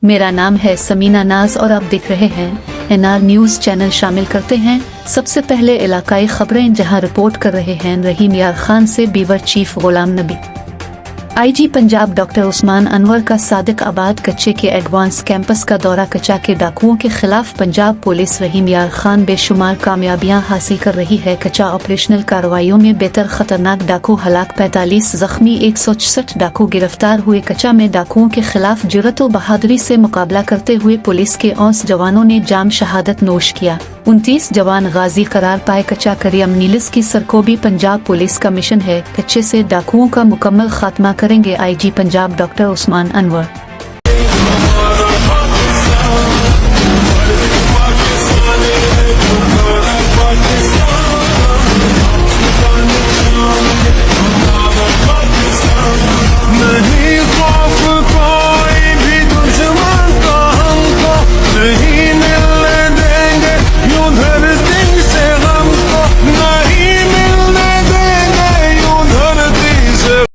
मेरा नाम है समीना नाज और आप देख रहे हैं एनआर न्यूज चैनल। शामिल करते हैं सबसे पहले इलाकाई खबरें, जहां रिपोर्ट कर रहे हैं रहीम यार खान से beaver chief Ghulam Nabi. IG Punjab doctor Usman Anwar का सादिक आबाद कच्चे के एडवांस कैंपस का दौरा। कच्चा के डाकुओं के खिलाफ पंजाब पुलिस रहीम यार खान बेशुमार कामयाबियां हासिल कर रही है। कच्चा ऑपरेशनल कार्रवाइयों में बेहतर खतरनाक डाकू हलाक, 45 जख्मी, 166 डाकू गिरफ्तार हुए। कच्चा में डाकुओं के खिलाफ जुर्रत और बहादुरी से मुकाबला करते हुए पुलिस के 11 जवानों ने जाम शहादत नोश किया। 29 जवान गाजी करार पाए। कच्चा करियम नीलिस की सरकोबी पंजाब पुलिस का मिशन है। कच्चे से डाकुओं का मुकम्मल खात्मा करेंगे आईजी पंजाब डॉक्टर उस्मान अनवर।